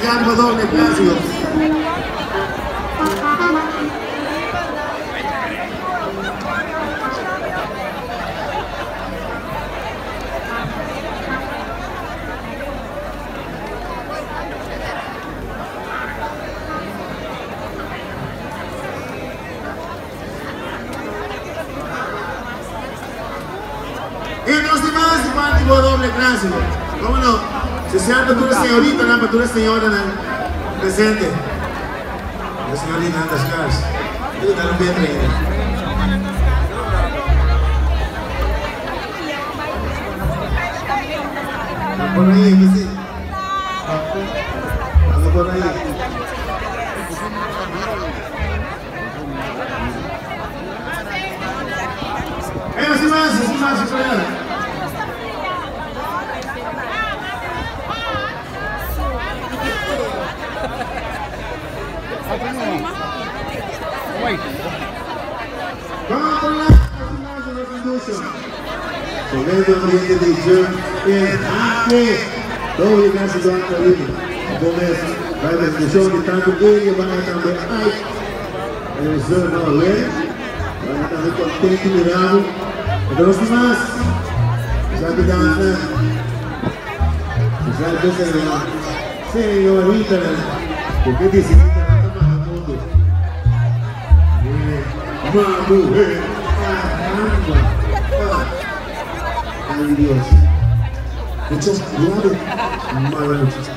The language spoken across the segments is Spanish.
campo doble clásico. Y los demás igual tipo doble clásico. ¿Cómo no? Si sea apertura señorita, la apertura señora presente. La señorita andas cars. Dale un bien traído. Por ahí, que sí. Ando por ahí. Sin más, vamos por la Revolution. Evento ambiente de Jerm en Ake. Doble clásico en Caribe. Entonces, va a haber discusión de tanto que van a también hay. El Jerm no lo ve. Van a estar contentos y mirados. Pero los demás, ya que danzan, ya que señorita, ¿por qué te sientas tanto para el mundo? Mujer, caramba. Ay Dios, muchos cuidados, malas noches.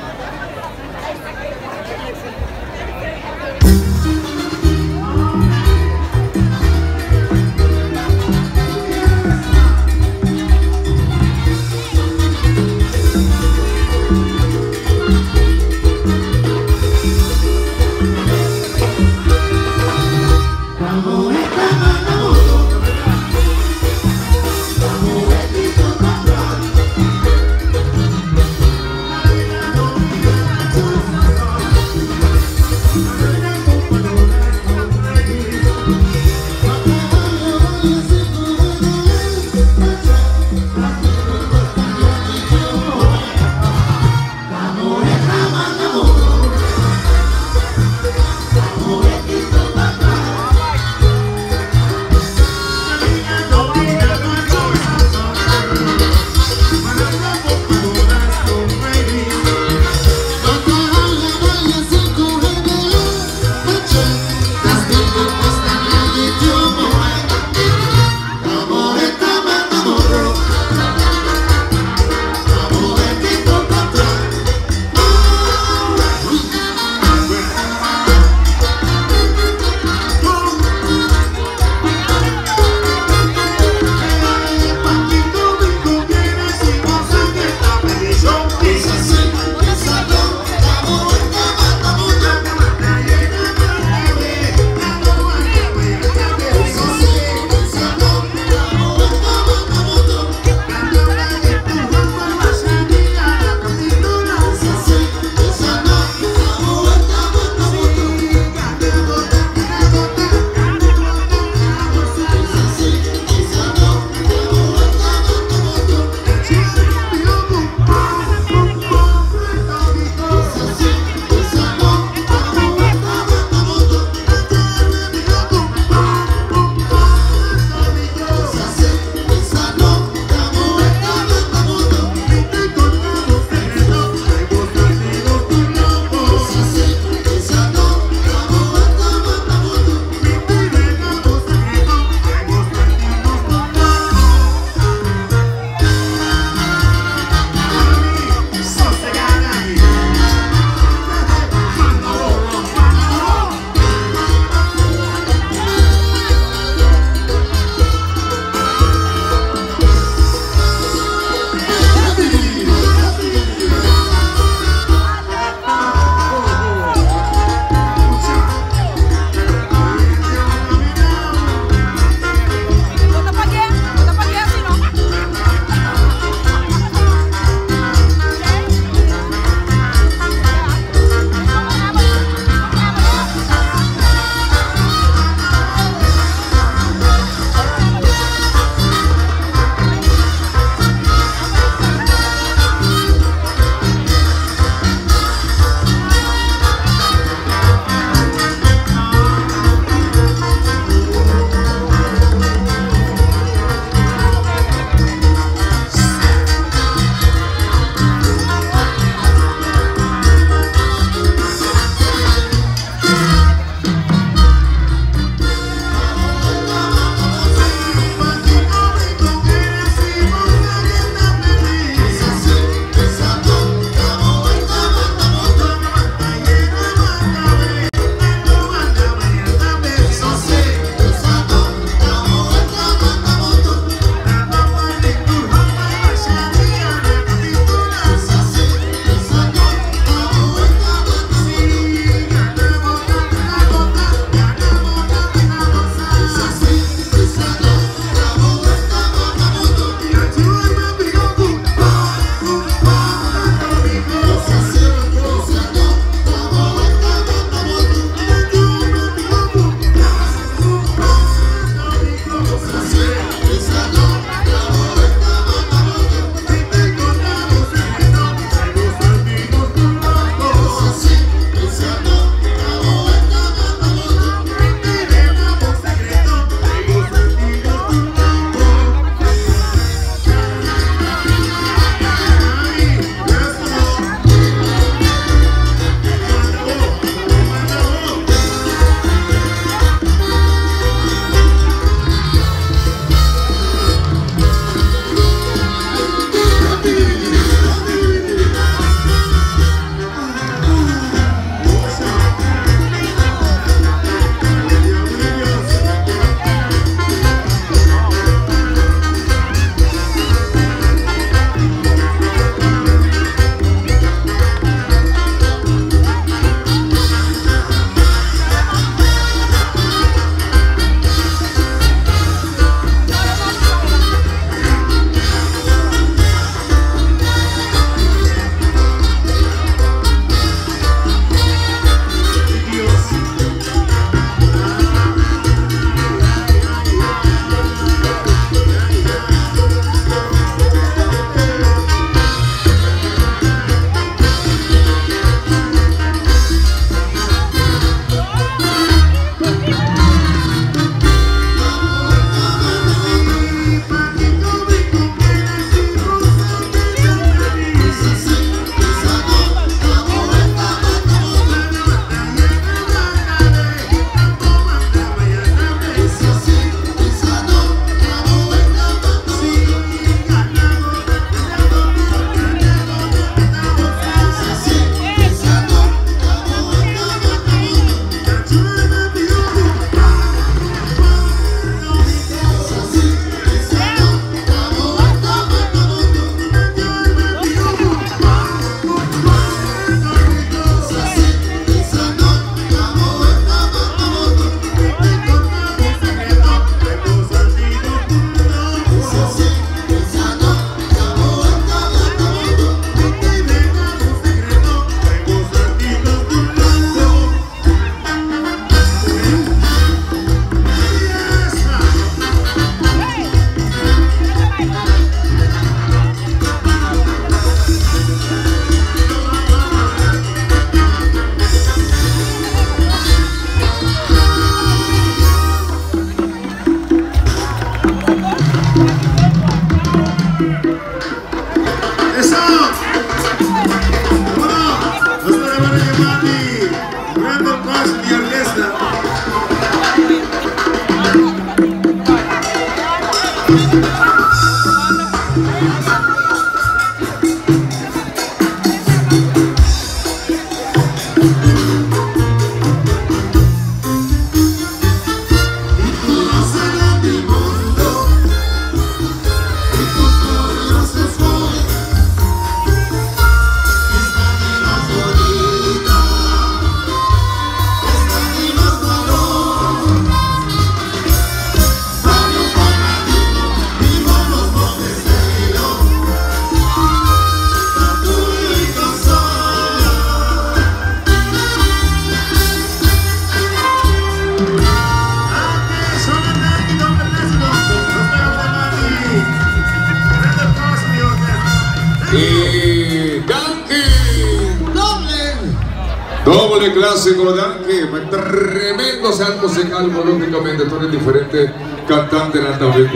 Doble clásico Danke, tremendo salto musical, lógicamente todo es diferente, cantante también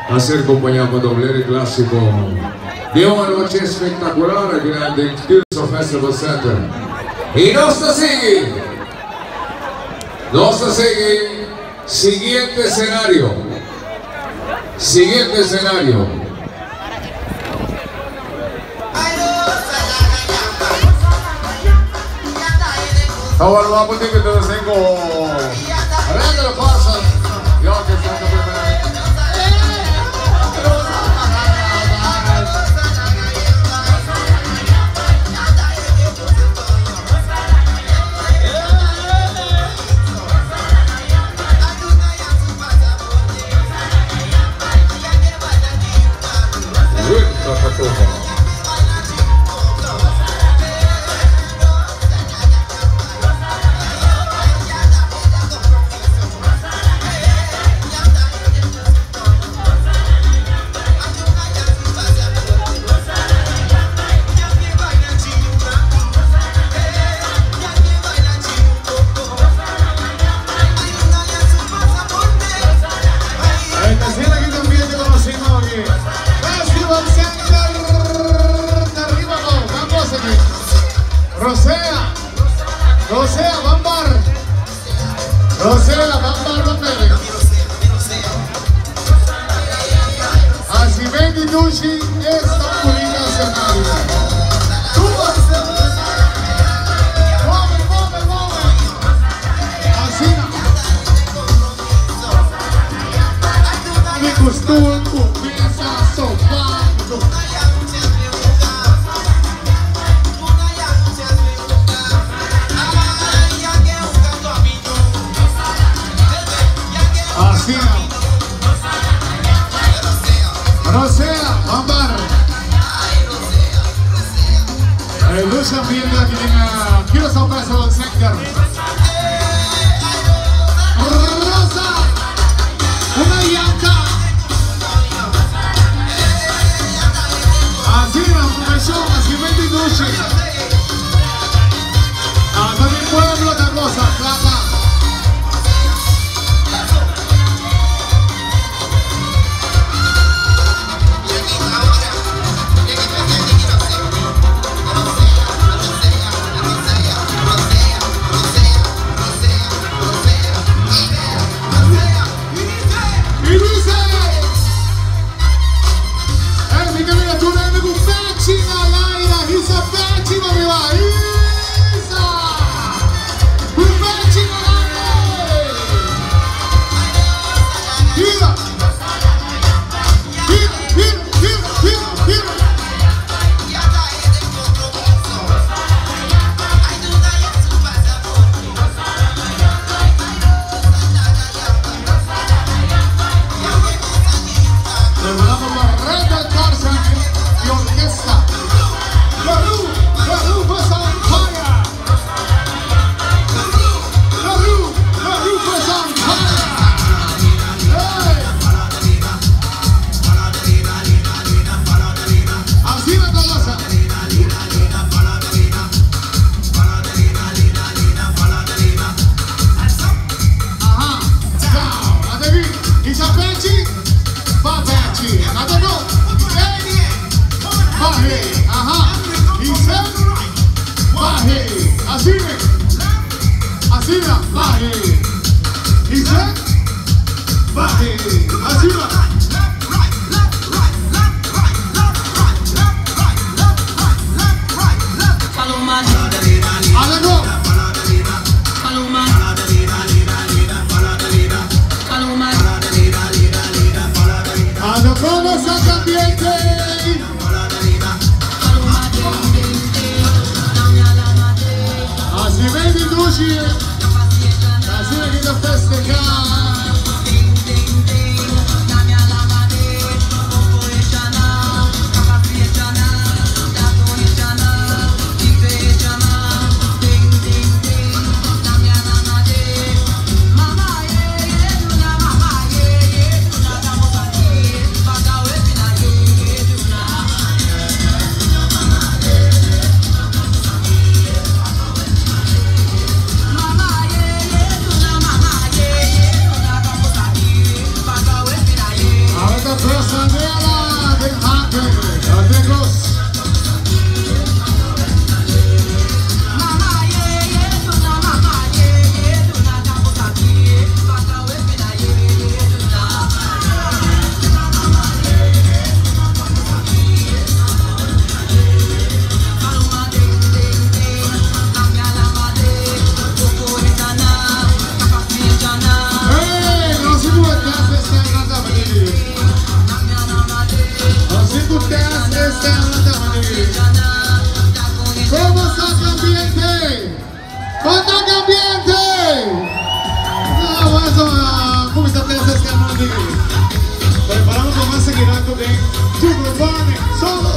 a ser acompañado por doble clásico de una noche espectacular aquí en el Experience Festival Center. Y no se sigue, siguiente escenario. Ahora vamos a tener que tener con arreglo de cosas. Yo que saco primero. Rosea, Bambar, Bambar. Así ven y Dushi, esta purita escenario. Así. Me gustó el comienzo sofá. Rosea, Bambar. Luz ambiente aquí en Curaçao Festival Center. Rosa, una yanca. Así la comenzó, así 22. También pueblo de Rosa, plata. come sta bene se stiamo di preparando con más seguirando de Superbone, solo.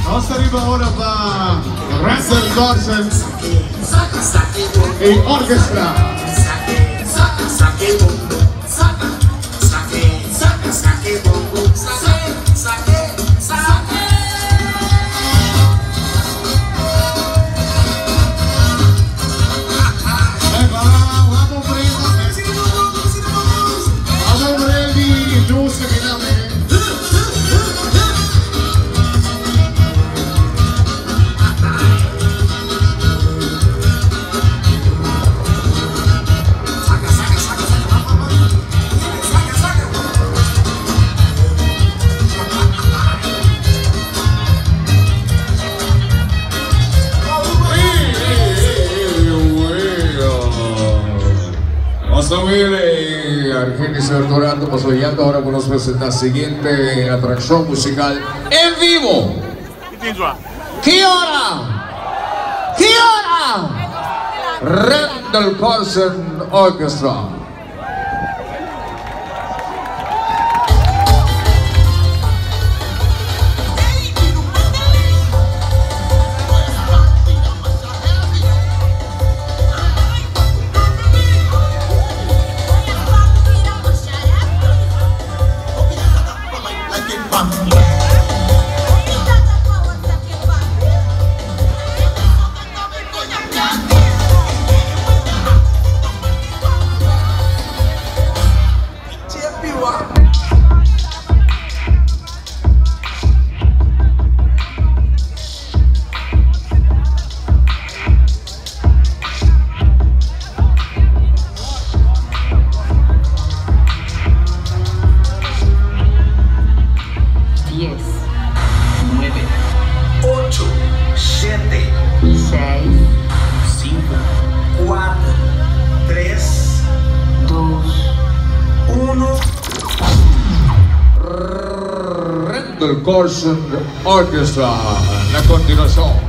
Vamos arriba ahora para Randall Carlson en orquesta. Argenis Dorado Pasoyando ahora por nos presenta la siguiente atracción musical en vivo. ¿Qué hora? ¿Qué hora? Randall Carlson Orchestra. Randall Carlson Orchestra, la continuación.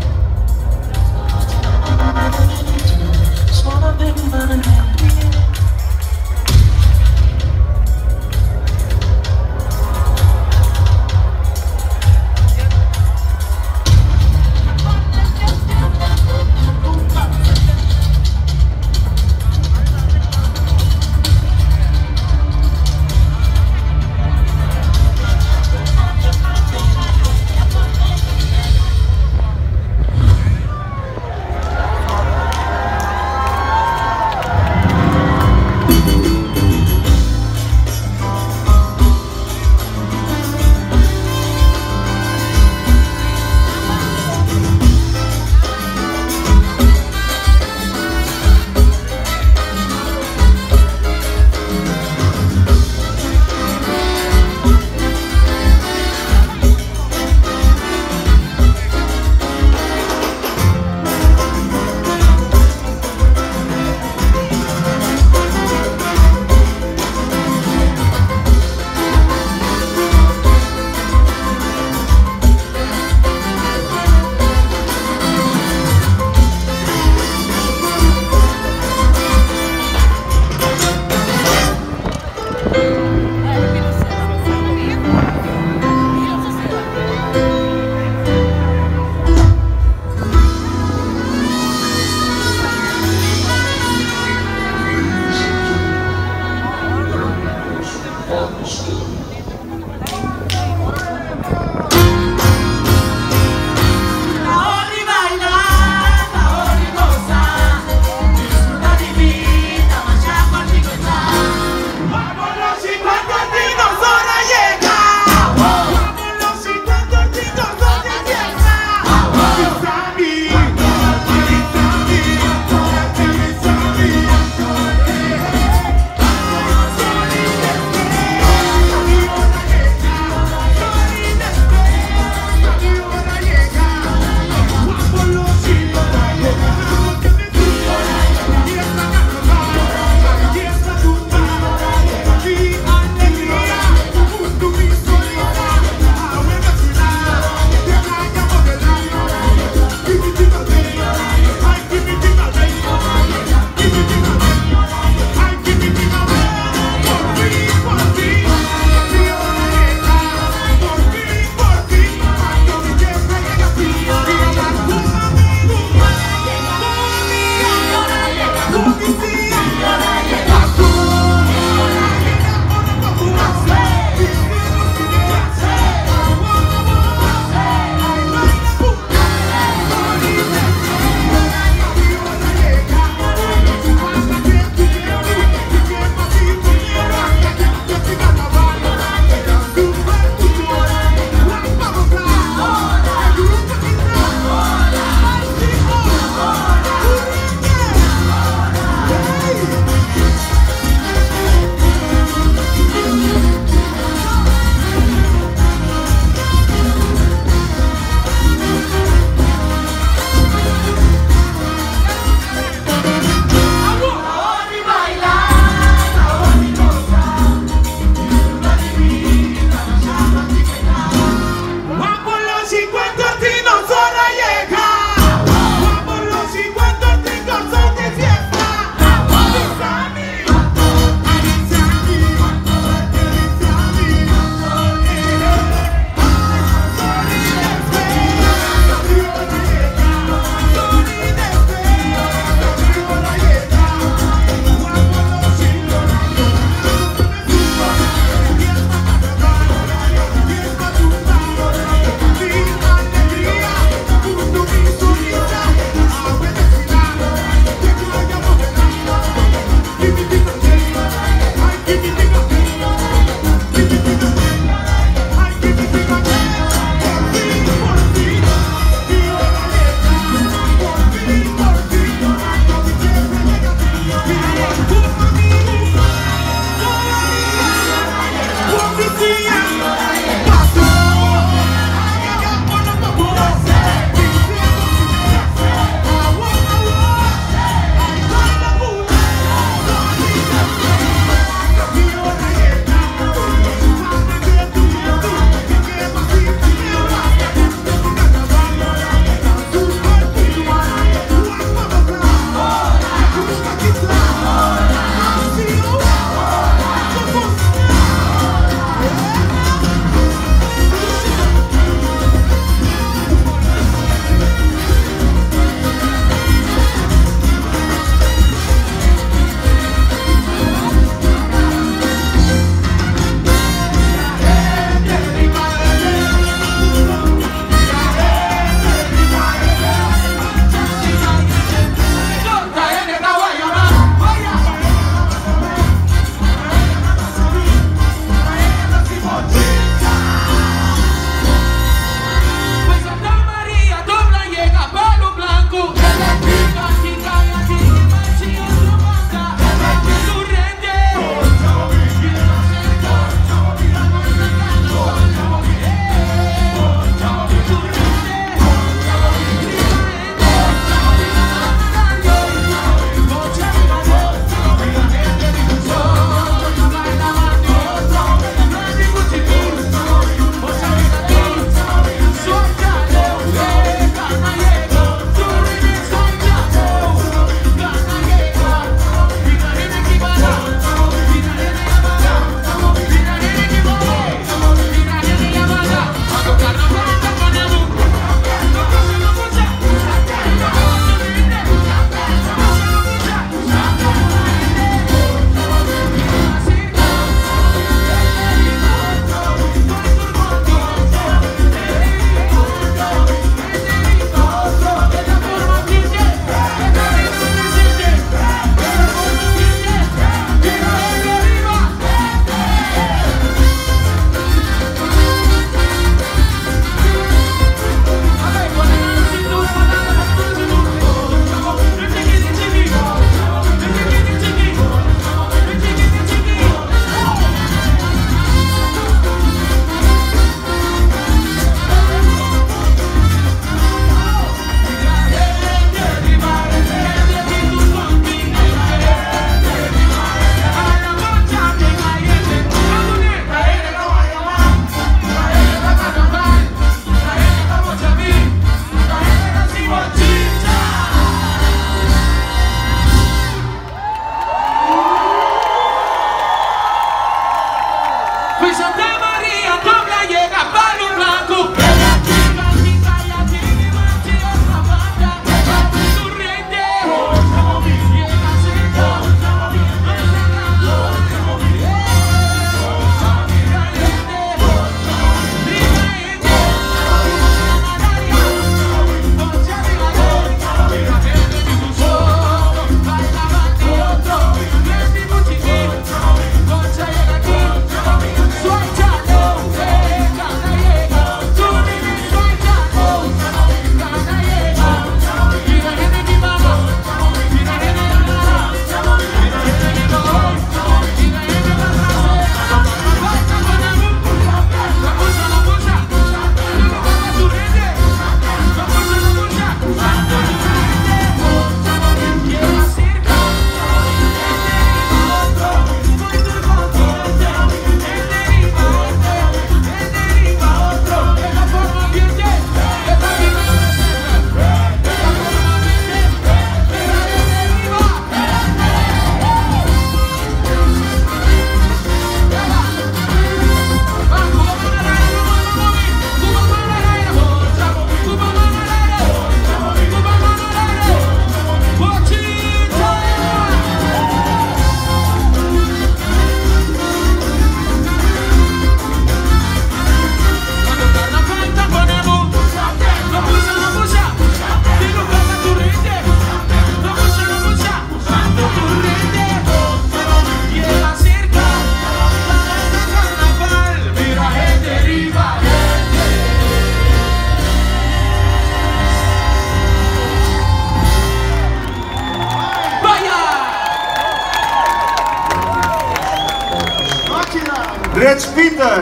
Rich Peter.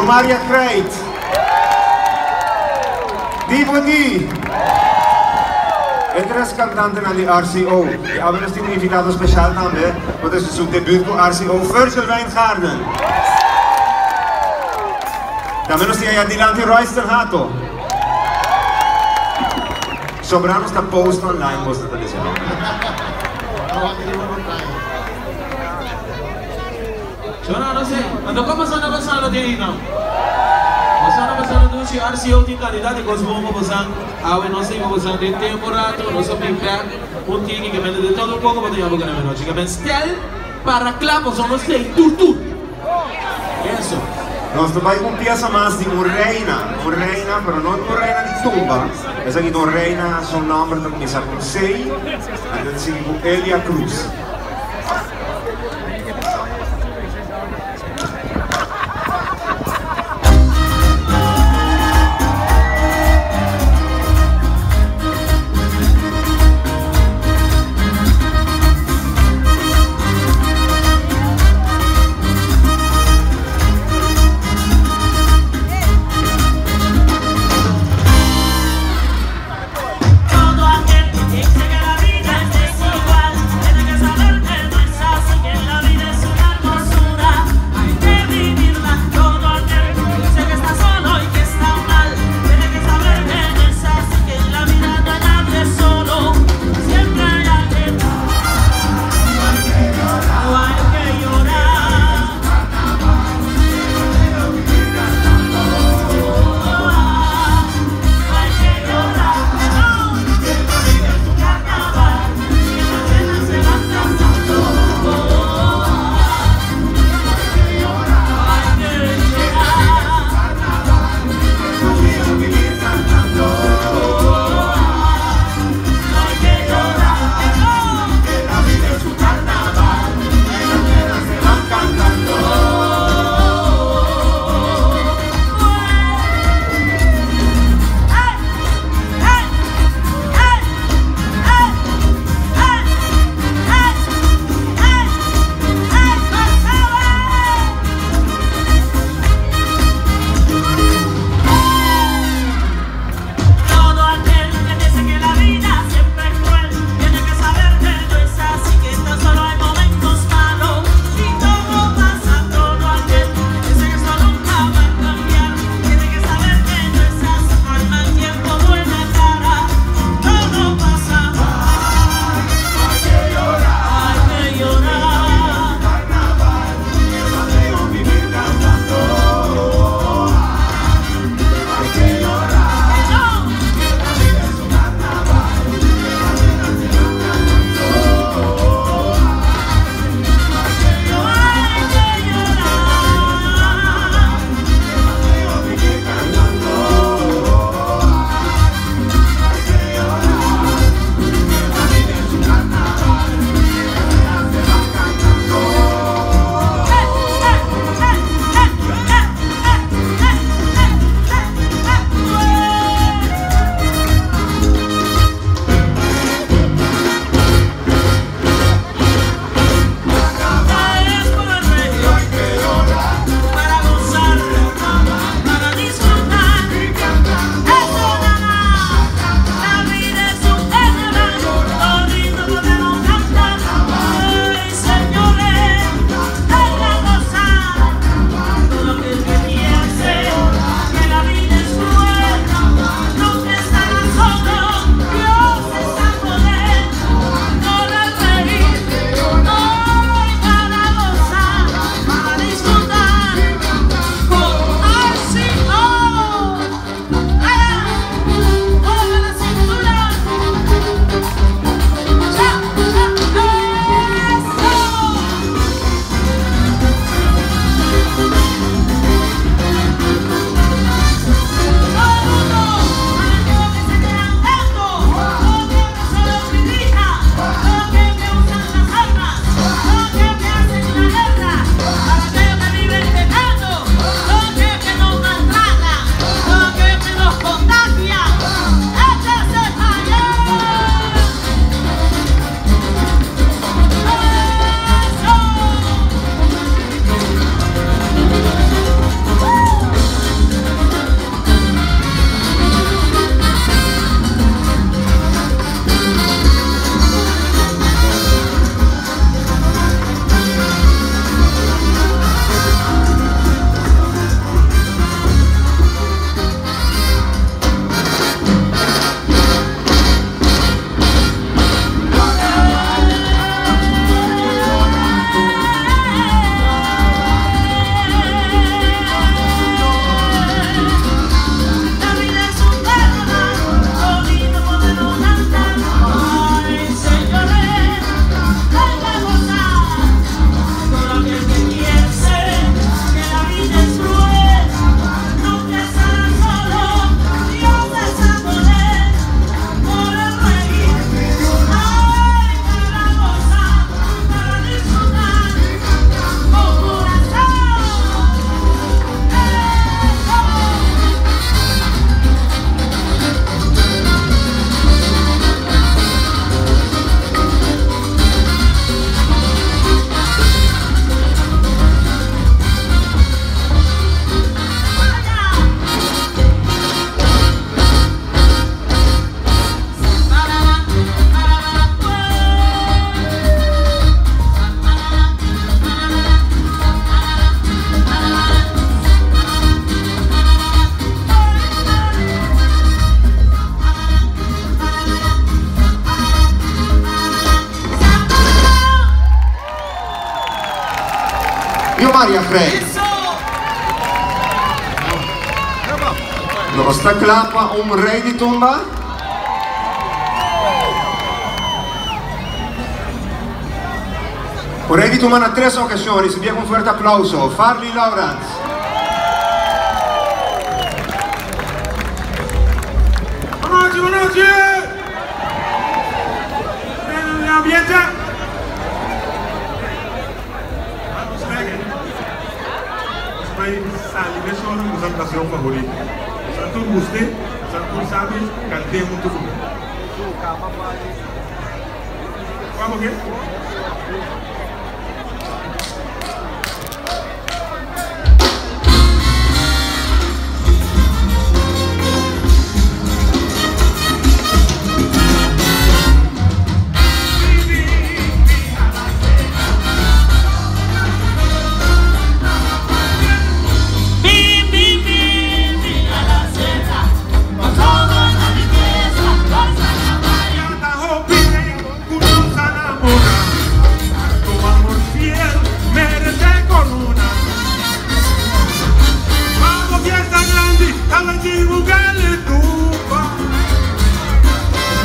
Maria Kreit. DVD. En tres cantanten aan die RCO. Die hebben een invitato speciaal también. Wat is zijn debuut voor RCO? Virgil Wijngaarden. También nos tiene adelante Royston Hato. Sobrano sta post online, vos te dice. No sé, ano ka masana ba sa din ino? Masana ba sa doon si RCO tin kandidat ko mo mo basan, awe no sei mo basan din temporada, no so feedback, un tiki que vende de todo un poco, pero ya voy a ganar noche, que ven stel para clavo son los sei tu. Eso. Nós também com pieza mais de Reina, pero não Reina de tumba. Essa aqui Reina, seu nome está começar com C, e dan zie ik Elia Cruz. Todo aquel que piense que la vida es desigual, tiene que saber Maria Frey. Lo sta clapa rey di tumba. Un rey di tumba en 3 ocasiones, si un fuerte aplauso. Farley Lawrence. Buenas noches. En el ambiente. Vamos a ver. Salir es una de mis canciones favoritas. Santo Guste, Santo Sabes, canté mucho. Vamos a ver.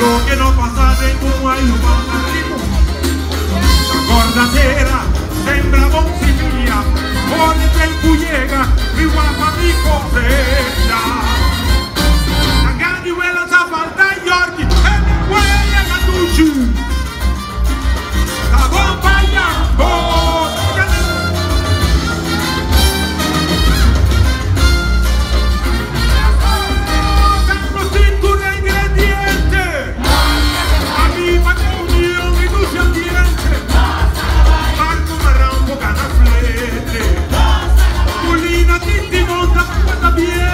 Lo que no pasa de como hay lo pasa arriba. La cordacera sembra boncilla, por el tiempo llega mi guapa mi cosecha. La gandihuela zapalta Yorkie, en mi huella gatuchu. La bomba ya, oh, Bien.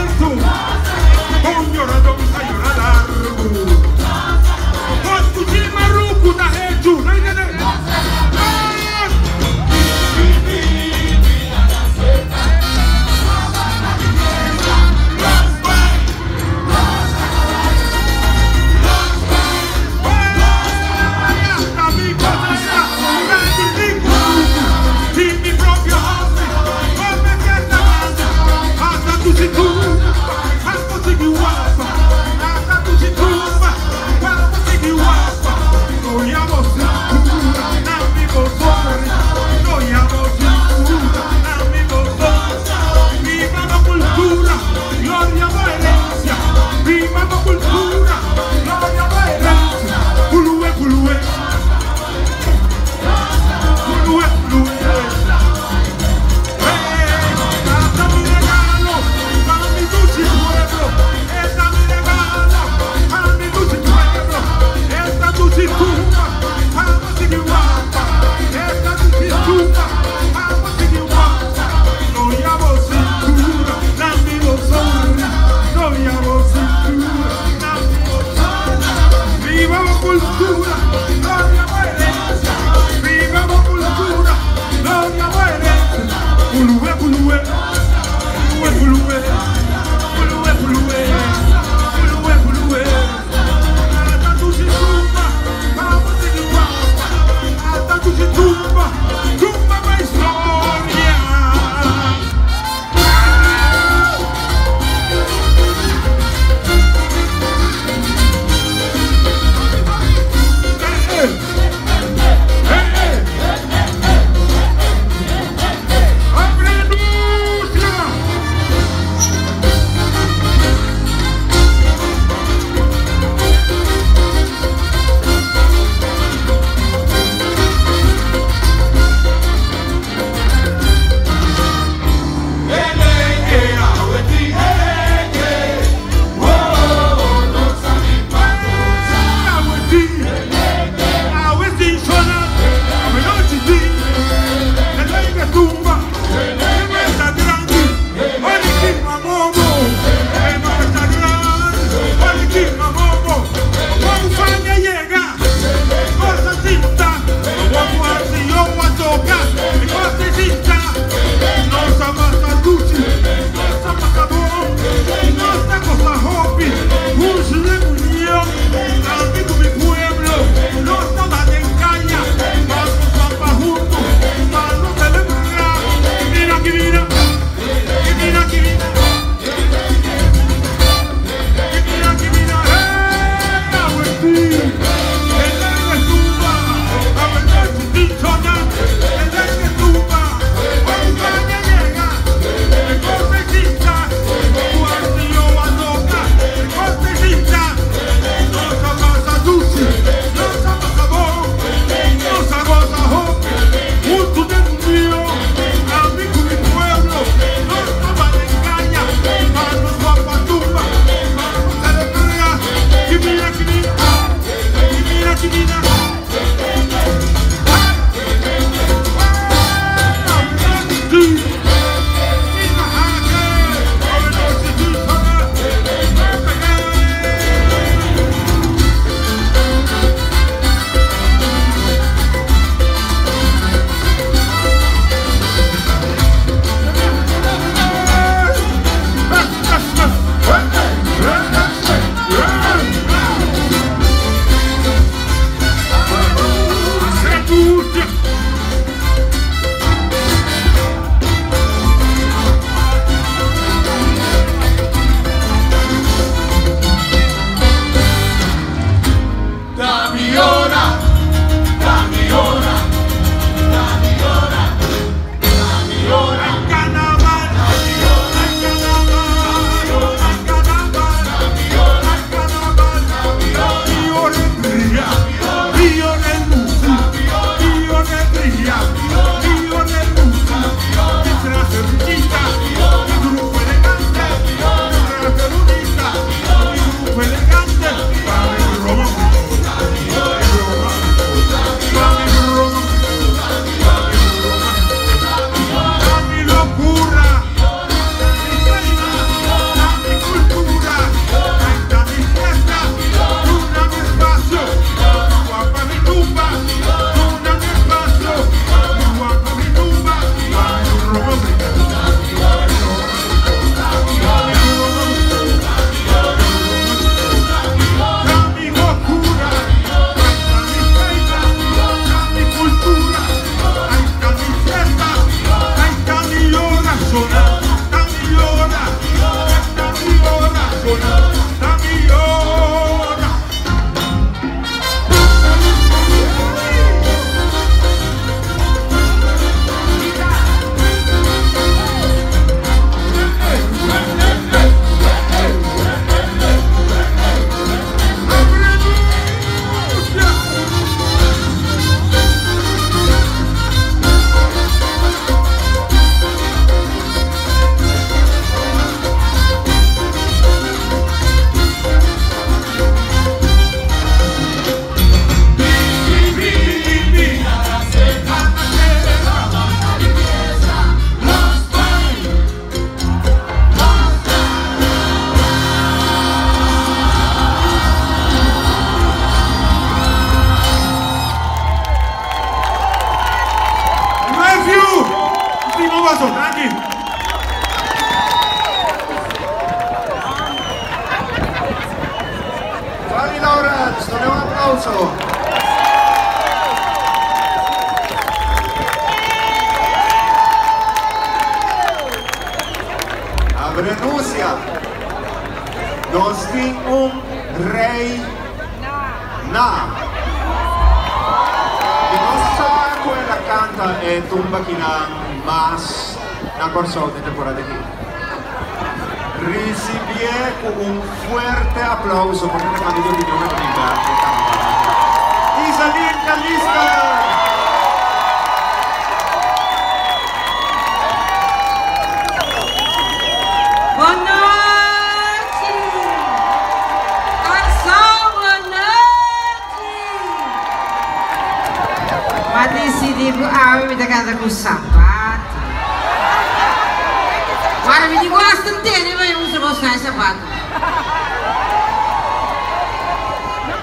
Renuncia. Nos tem rei na. E nossa quella canta e tumba que mas na corso de temporada aqui. Recibie con fuerte aplauso por el cambio de opinión de Isalín Calisca. Dico, mi da casa con sapato. Guarda, mi dico, stantene, ma io non so stare sapato.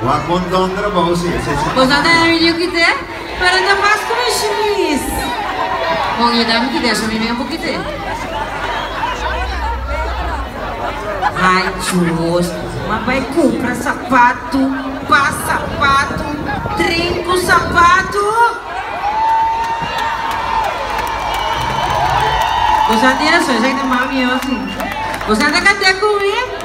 Guarda, con dondra pausi. Cosa te mi dico che te? Per andare a fare come scimis. Non gli dammi che te, se mi viene un po' che te. Ai, giusto. Ma vai, compra sapato, pa sapato, trinco sapato. Cosa dire se sei di mami oggi? Cosa da cantare con me?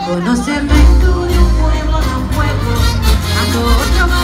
Conocer dentro de un pueblo, cuando otro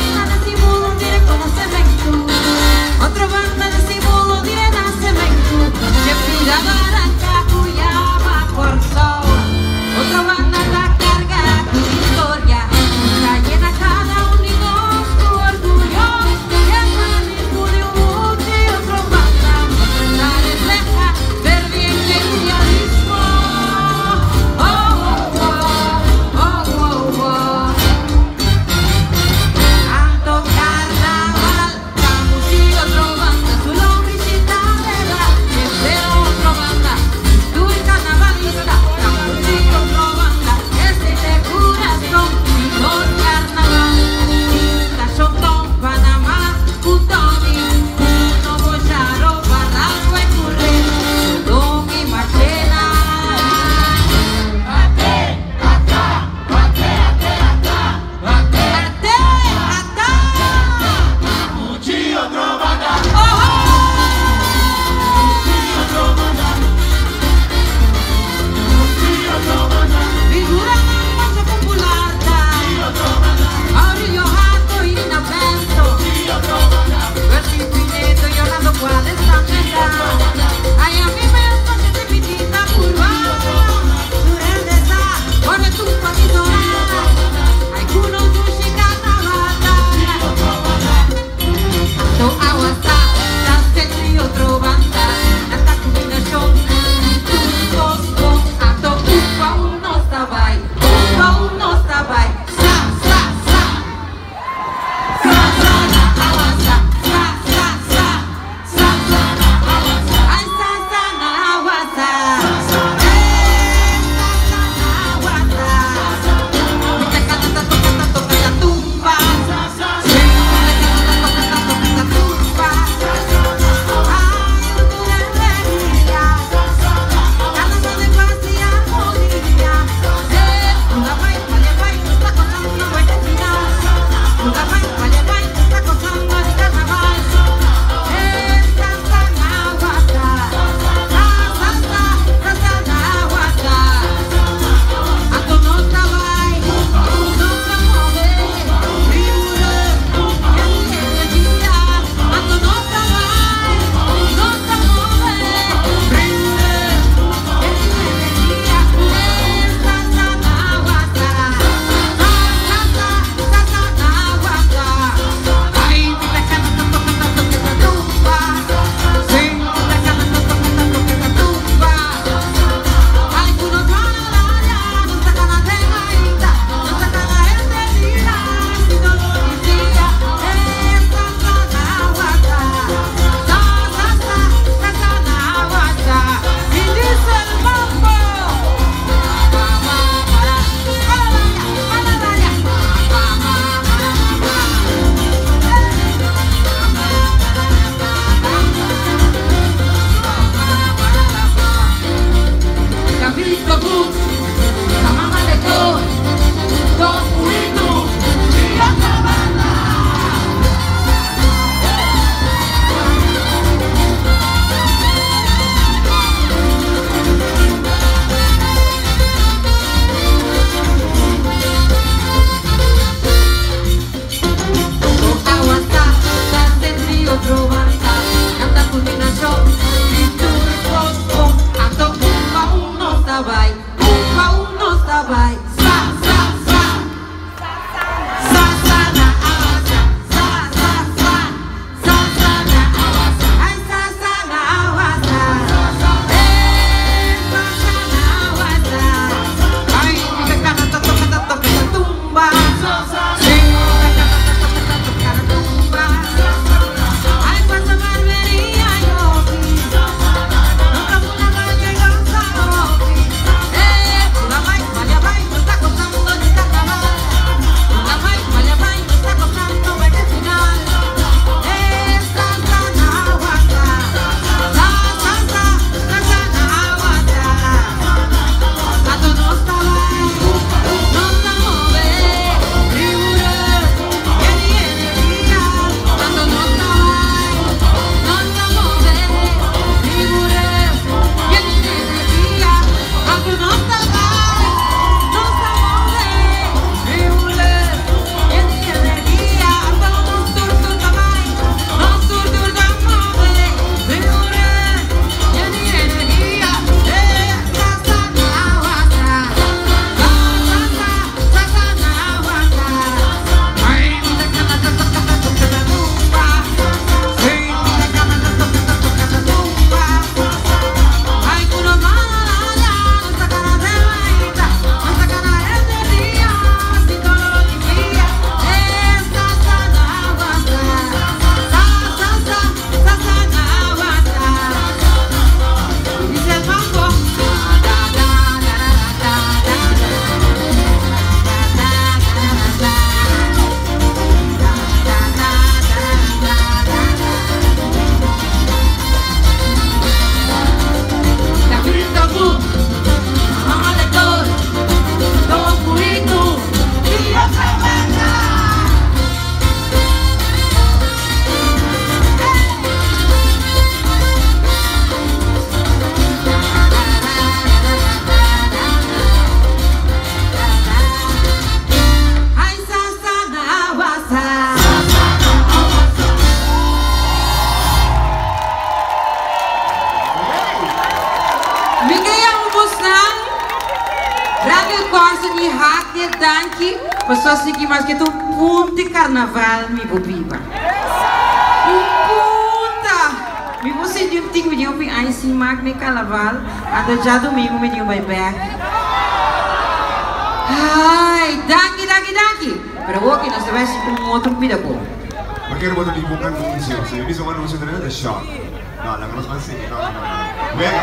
danke. Pessoas que mais que tu ponte carnaval me bobiba. Puta! Me você de um tico me deu aí em cima me carnaval. Até já domingo me deu my back. Ai, danke. Pero vos que no se ve así como otro pidaco. Ma che ruolo di un annunzio? Se mi visto un annunzio tremendo è shock. No, la conosco anzi, no. Venga.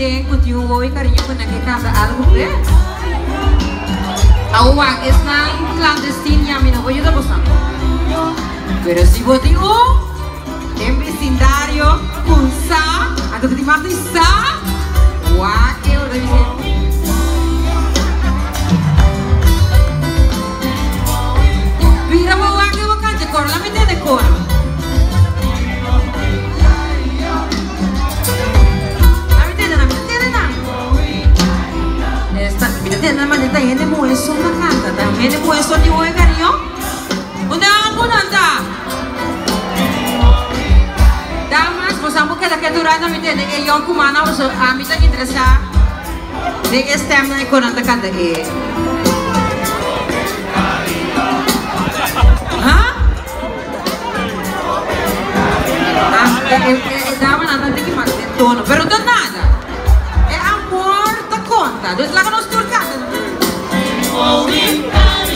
tem continuo e carinho com aquele canta algo bem. A uang es na clandestino e a mim não vou ajudar você. Pero se você em vecindário com sa, a tu que mata sa, uang eu deve ser. Vira o uang eu vou cantar cor, lá me tem de cor. Tiene más de gente muy sola canta, también muy sola y muy cariño. ¿Dónde vamos a andar? Damas, pues vamos a quedar durante mi tienda que yo como ana pues a mí te interesa de que estemos de con anda canta que. ¿Ah? Damas nada de que más de tono, pero no nada. Es amor te conta, entonces la conosco.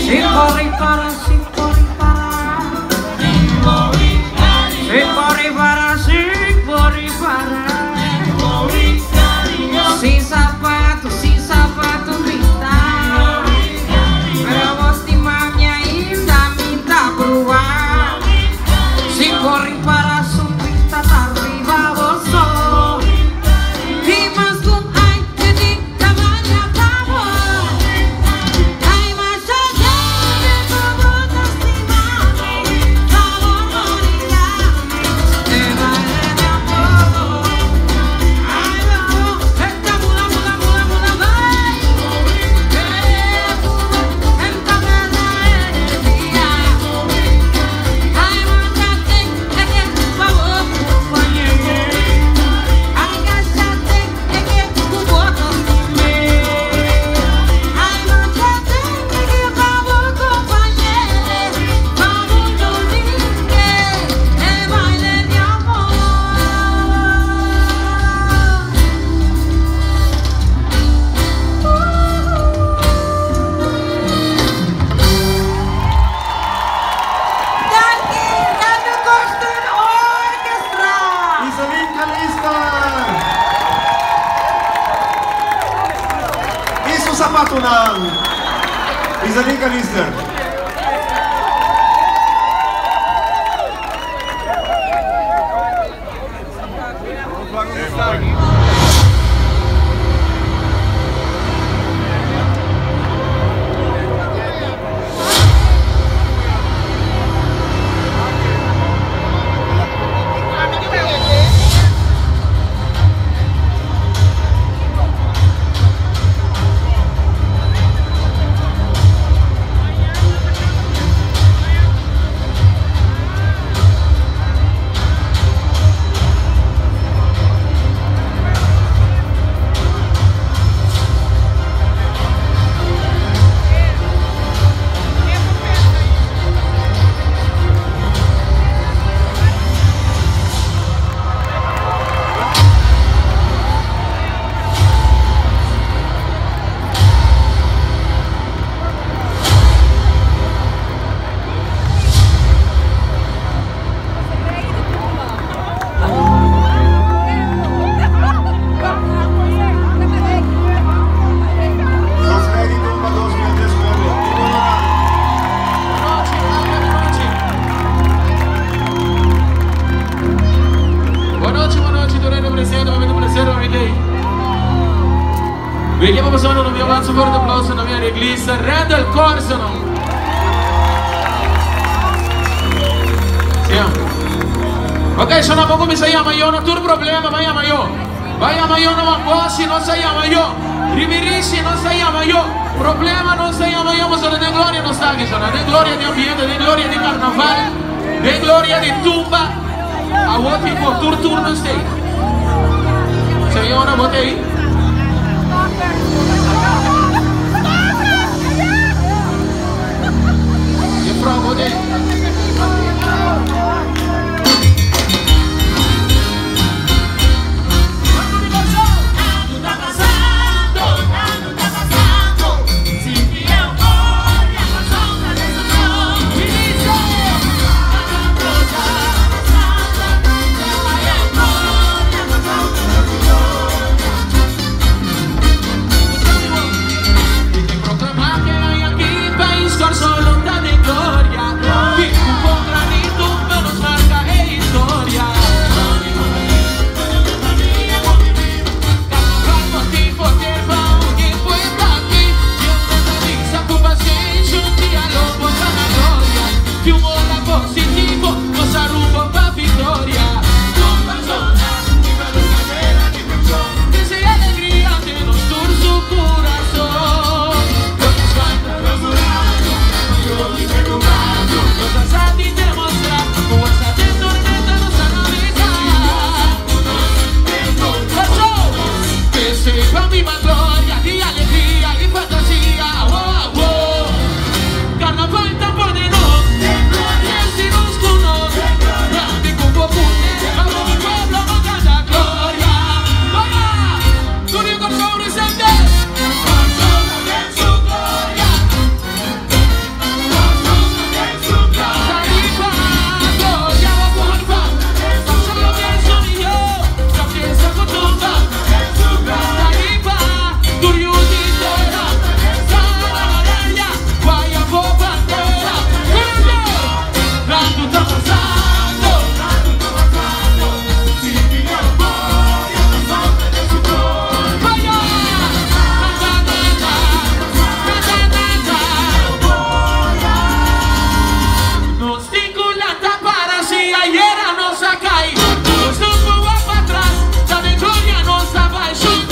Si corri para, si corri para, si corri para, si corri para, sin sapato grita, pero vos ti mami ainda minta provar, si corri para su pista arriba vos so, y más con ay que ti cabaña cabo. Sapato ng Isaling Kalister. Vediamo se non abbiamo un forte applauso alla mia reglista Randall Corsono. Siamo. Ok, sono poco mi si chiama io, non tu problema, ma chiama io. Vai chiama io, non quasi, non si chiama io. Riverisci, non si chiama io. Problema non si chiama io, ma sono di gloria non sta che sono. Di gloria di ambiente, di gloria di carnevale, di gloria di tumba. A voti po turno stai. Se io ora votei. Bravo de viva gloria, di alegría y fantasía. Oh, oh. Carnaval tampone no, si nos conoce, grande como pune, amo mi pueblo, no canta gloria. Vamos, tú ni con su presente, consumo en su gloria, consumo en su gloria. Tarifa, gloria, porfa, solo pienso en yo, no pienso con tu fa, en su gloria. Tarifa, tú y un titera, Sararia, guaya por bandera. Tanto está pasando, si mi amor ya no sabe de su gloria. Vaya, nos vinculata para si ayer nos acai, nos supo para atrás, la victoria nos va a subir.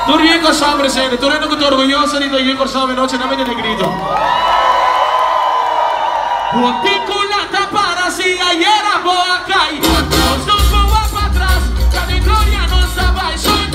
Tu riesco a presente, tu rendo che orgoglioso di io corso veloce na vede negrito. Boticulata para si ayer a boa cai. Nos supo para atrás, la victoria nos va a subir.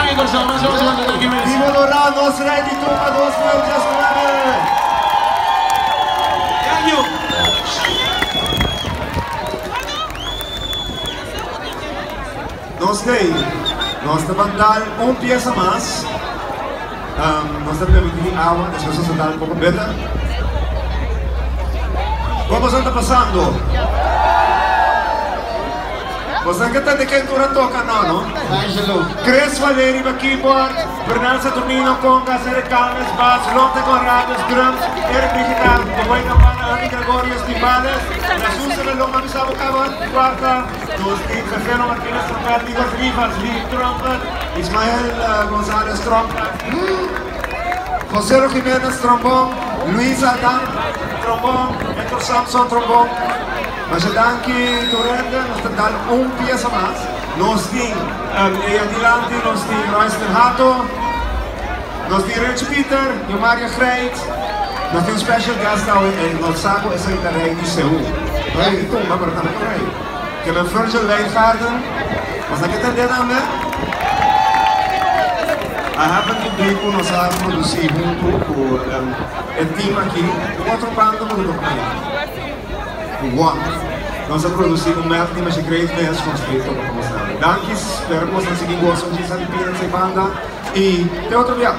amigos, vamos aqui mesmo. Viva Dourado, nosso rei de turma, 2 minutos, Thank you. Nós estamos dando pieza más. Nós estamos permitindo agua, as pessoas estão um pouco better. Como está passando? Você que está de quem tu toca, não? Angelo. Chris Valeri no keyboard, Bernal Saturnino conga, Sere Calmes, bass, Lotte Conrados, drums, Eric Digital, Boy Campana, Ani Gregorios, timbales, Jesus Sebeloma, Misabo Cabot, cuarta, dos teams, Feno Martínez, trompet, Igor Rivas, lead trumpet, Ismael González, trumpet, José Jiménez, trombón, Luis Adán, trombón, Héctor Samson, trombón. Mas danke Torrente, nós estamos dando pieza mais. Nós temos adiante, nós temos Royster Hato, nós temos Rich Peter e o Maria Greit. Nós temos special guest e nós saco essa guitarra de Seul. Rei de tumba, mas também o rei. Que é o Virgil Weingarten. Mas aqui está dentro, né? A Happen de Bico nós vamos produzir junto com o time aqui. Outro bando do One. Nós vamos produzir melting, mas great dance construído para mostrar. Danke, espero que vocês seguem gostando de Salipina, de banda e até outro dia.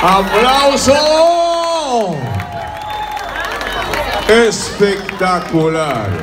¡Aplauso! Espectacular.